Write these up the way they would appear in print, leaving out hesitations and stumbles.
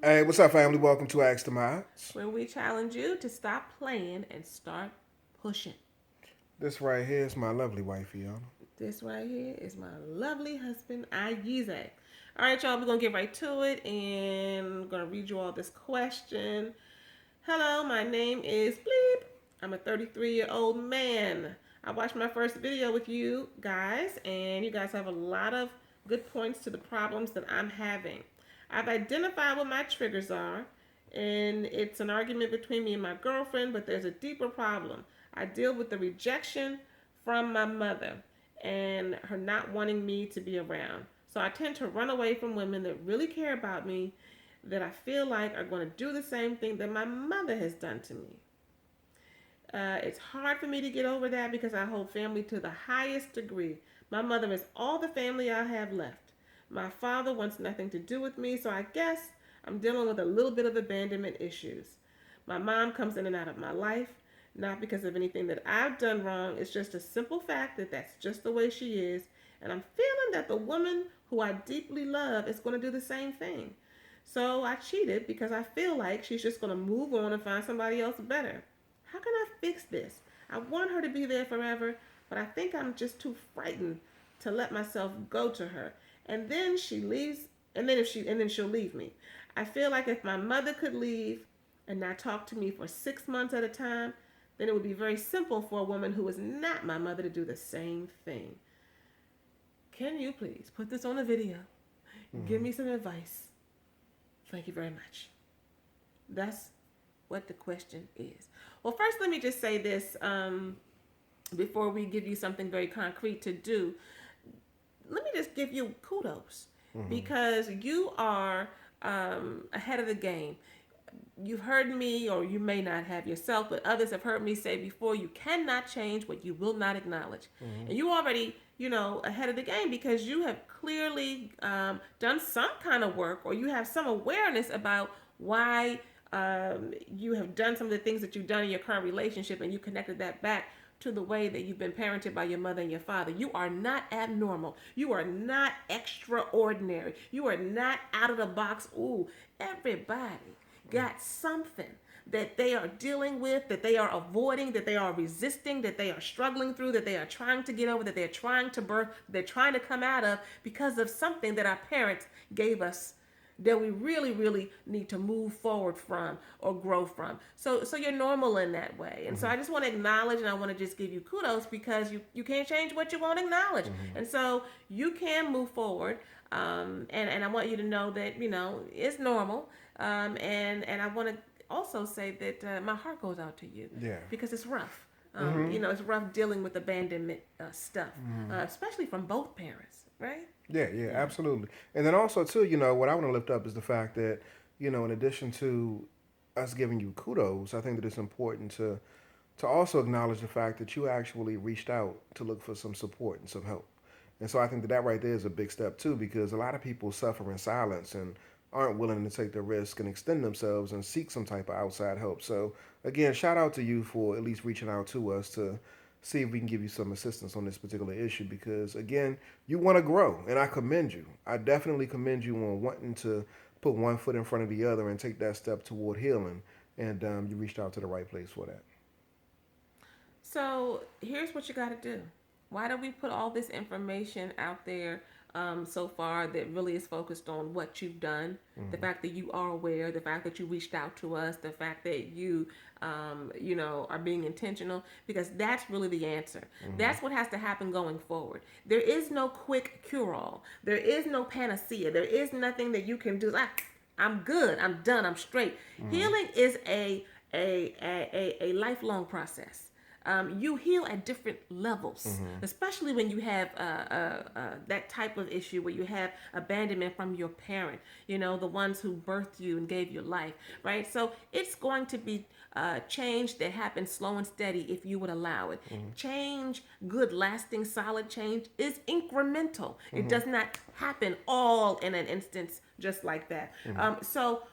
Hey, what's up, family? Welcome to Ask the Mods. where we challenge you to stop playing and start pushing. This right here is my lovely wife, Aiyana. This right here is my lovely husband, Ayize. All right, y'all, we're going to get right to it and I'm going to read you all this question. Hello, my name is Bleep. I'm a 33-year-old man. I watched my first video with you guys, and you guys have a lot of good points to the problems that I'm having. I've identified what my triggers are, and it's an argument between me and my girlfriend, but there's a deeper problem. I deal with the rejection from my mother and her not wanting me to be around. So I tend to run away from women that really care about me, that I feel like are going to do the same thing that my mother has done to me. It's hard for me to get over that because I hold family to the highest degree. My mother is all the family I have left. My father wants nothing to do with me, so I guess I'm dealing with a little bit of abandonment issues. My mom comes in and out of my life, not because of anything that I've done wrong. It's just a simple fact that that's just the way she is. And I'm feeling that the woman who I deeply love is going to do the same thing. So I cheated because I feel like she's just going to move on and find somebody else better. How can I fix this? I want her to be there forever, but I think I'm just too frightened to let myself go to her. And then she leaves, and then she'll leave me. I feel like if my mother could leave and not talk to me for 6 months at a time, then it would be very simple for a woman who is not my mother to do the same thing. Can you please put this on a video? Give me some advice. Thank you very much. That's what the question is. Well, first, let me just say this before we give you something very concrete to do. Let me just give you kudos because you are ahead of the game. You've heard me, or you may not have yourself, but others have heard me say before, you cannot change what you will not acknowledge. And you already, ahead of the game because you have clearly done some kind of work, or you have some awareness about why you have done some of the things that you've done in your current relationship, and you connected that back to the way that you've been parented by your mother and your father. You are not abnormal. You are not extraordinary. You are not out of the box. Ooh, everybody got something that they are dealing with, that they are avoiding, that they are resisting, that they are struggling through, that they are trying to get over, that they're trying to birth, they're trying to come out of because of something that our parents gave us that we really, really need to move forward from or grow from. So you're normal in that way. And so I just want to acknowledge, and I want to just give you kudos because you can't change what you won't acknowledge. And so you can move forward. And I want you to know that, it's normal. And I want to also say that my heart goes out to you. Yeah. Because it's rough. It's rough dealing with abandonment stuff, especially from both parents, right? Yeah, absolutely. And then also, too, what I want to lift up is the fact that, in addition to us giving you kudos, I think that it's important to also acknowledge the fact that you actually reached out to look for some support and some help. And so I think that right there is a big step, too, because a lot of people suffer in silence and aren't willing to take the risk and extend themselves and seek some type of outside help. So, again, shout out to you for at least reaching out to us to see if we can give you some assistance on this particular issue because, again, you want to grow, and I commend you. I definitely commend you on wanting to put one foot in front of the other and take that step toward healing, and you reached out to the right place for that. So here's what you got to do. Why do we put all this information out there so far that really is focused on what you've done, the fact that you are aware, the fact that you reached out to us, the fact that you, are being intentional? Because that's really the answer. That's what has to happen going forward. There is no quick cure-all. There is no panacea. There is nothing that you can do. I'm good. I'm done. I'm straight. Healing is a lifelong process. You heal at different levels, especially when you have that type of issue where you have abandonment from your parent, the ones who birthed you and gave you life, right? So it's going to be change that happens slow and steady if you would allow it. Change, good, lasting, solid change is incremental. It does not happen all in an instance just like that. So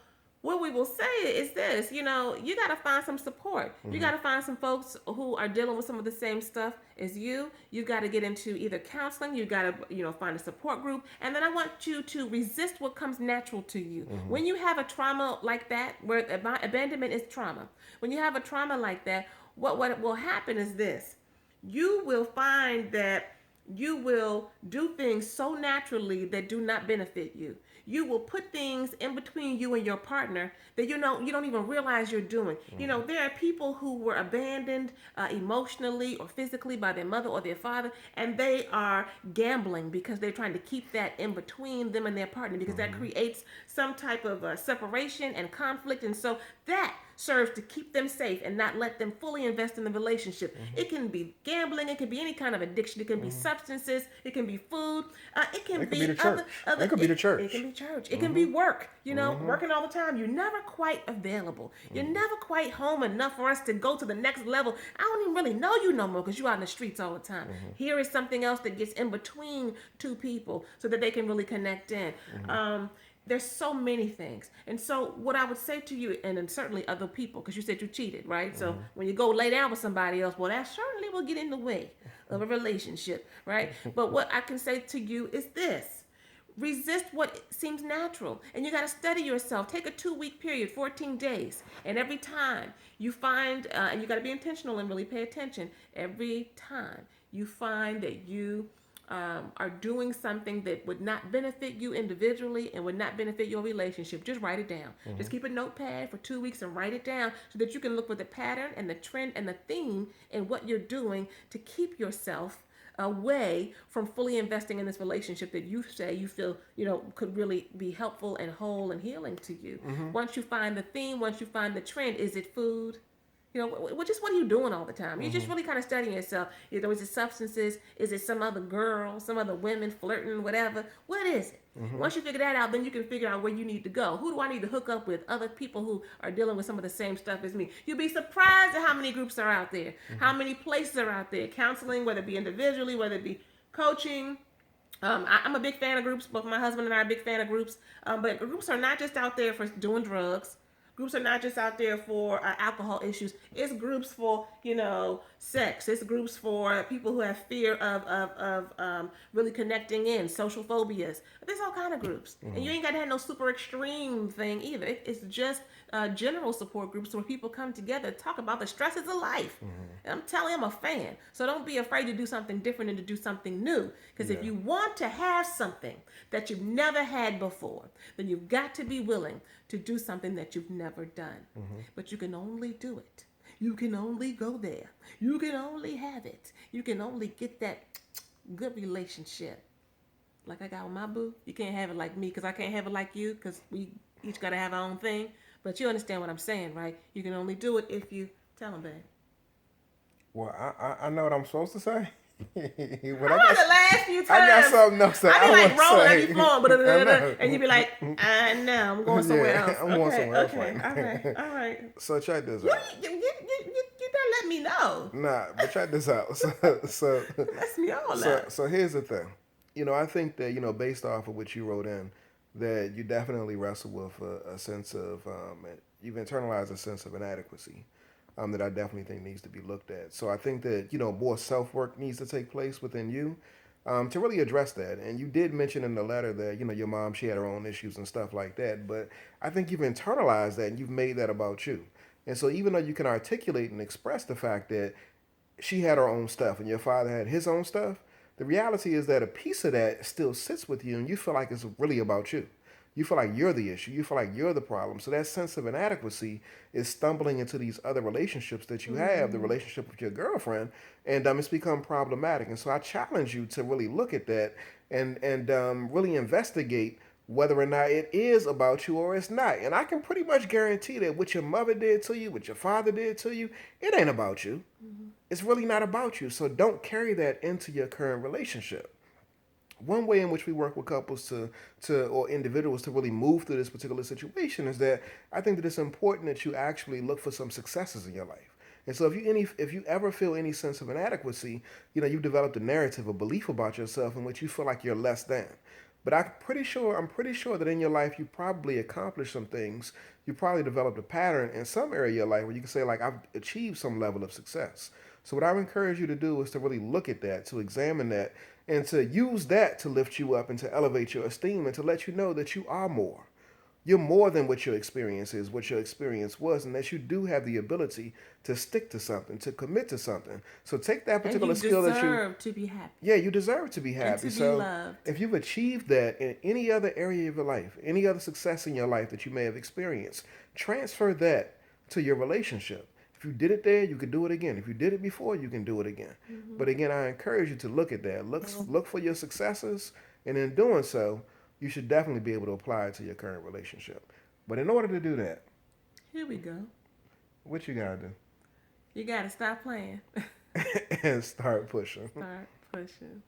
what we will say is this, you know, you got to find some support. You got to find some folks who are dealing with some of the same stuff as you. You got to get into either counseling, you got to, you know, find a support group. And then I want you to resist what comes natural to you. When you have a trauma like that, where abandonment is trauma, when you have a trauma like that, what will happen is this. You will find that you will do things so naturally that do not benefit you. You will put things in between you and your partner that you don't even realize you're doing. You know, there are people who were abandoned emotionally or physically by their mother or their father, and they are gambling because they're trying to keep that in between them and their partner, because that creates some type of separation and conflict, and so that serves to keep them safe and not let them fully invest in the relationship. It can be gambling, it can be any kind of addiction, it can be substances, it can be food, it can be the church. other It could be the church. It can be church. It can be work. You know, working all the time. You're never quite available. You're never quite home enough for us to go to the next level. I don't even really know you no more because you're out in the streets all the time. Here is something else that gets in between two people so that they can really connect in. There's so many things. And so what I would say to you, and then certainly other people, because you said you cheated, right? So when you go lay down with somebody else, well, that certainly will get in the way of a relationship, right? But what I can say to you is this. Resist what seems natural. And you got to study yourself. Take a 2-week period, 14 days. And every time you find, and you got to be intentional and really pay attention, every time you find that you are doing something that would not benefit you individually and would not benefit your relationship, just write it down. Just keep a notepad for 2 weeks and write it down so that you can look for the pattern and the trend and the theme in what you're doing to keep yourself away from fully investing in this relationship that you say you feel, you know, could really be helpful and whole and healing to you. Once you find the theme, once you find the trend, is it food? You know, what are you doing all the time? You're just really kind of studying yourself. You know, is it substances? Is it some other girl, some other women flirting, whatever? What is it? Once you figure that out, then you can figure out where you need to go. Who do I need to hook up with? Other people who are dealing with some of the same stuff as me. You'll be surprised at how many groups are out there, how many places are out there. Counseling, whether it be individually, whether it be coaching. I'm a big fan of groups. Both my husband and I are a big fan of groups. But groups are not just out there for doing drugs. Groups are not just out there for alcohol issues. It's groups for, you know, sex. It's groups for people who have fear of really connecting in, social phobias. There's all kind of groups. And you ain't got to have no super extreme thing either. It's just general support groups where people come together to talk about the stresses of life. And I'm telling you, I'm a fan. So don't be afraid to do something different and to do something new. Because if you want to have something that you've never had before, then you've got to be willing to do something that you've never done. But you can only do it. You can only go there. You can only have it. You can only get that good relationship. Like I got with my boo. You can't have it like me because I can't have it like you because we each got to have our own thing. But you understand what I'm saying, right? You can only do it if you tell them, babe. Well, I know what I'm supposed to say. I heard the last few times. I got something else that I be like rolling, I say. be flowing, and you be like, no, I'm going somewhere else. I'm going somewhere else okay, right now. all right. So check this You out. better let me know. Nah, but check this out. So Mess me all up. So here's the thing. You know, I think that, you know, based off of what you wrote in, that you definitely wrestle with a sense of, you've internalized a sense of inadequacy. That I definitely think needs to be looked at. So I think that, you know, more self-work needs to take place within you to really address that. And you did mention in the letter that, you know, your mom, she had her own issues and stuff like that. But I think you've internalized that and you've made that about you. And so even though you can articulate and express the fact that she had her own stuff and your father had his own stuff, the reality is that a piece of that still sits with you and you feel like it's really about you. You feel like you're the issue. You feel like you're the problem. So that sense of inadequacy is stumbling into these other relationships that you have, the relationship with your girlfriend, and it's become problematic. And so I challenge you to really look at that and really investigate whether or not it is about you or it's not. And I can pretty much guarantee that what your mother did to you, what your father did to you, it ain't about you. It's really not about you. So don't carry that into your current relationship. One way in which we work with couples or individuals to really move through this particular situation is that I think that it's important that you actually look for some successes in your life. And so if you ever feel any sense of inadequacy, you know, you've developed a narrative, a belief about yourself in which you feel like you're less than. But I'm pretty sure that in your life you probably accomplished some things. You probably developed a pattern in some area of your life where you can say, like, I've achieved some level of success. So what I would encourage you to do is to really look at that, to examine that, and to use that to lift you up and to elevate your esteem and to let you know that you are more. You're more than what your experience is, what your experience was, and that you do have the ability to stick to something, to commit to something. So take that And you particular skill that you, deserve to be happy yeah, you deserve to be and happy. to be So loved. if you've achieved that in any other area of your life, any other success in your life that you may have experienced, transfer that to your relationship. If you did it there, you could do it again. If you did it before, you can do it again. Mm-hmm. But again, I encourage you to look at that. Look for your successes, and in doing so, you should definitely be able to apply it to your current relationship. But in order to do that, Here we go. what you gotta You gotta stop playing. do? And start pushing. Start pushing.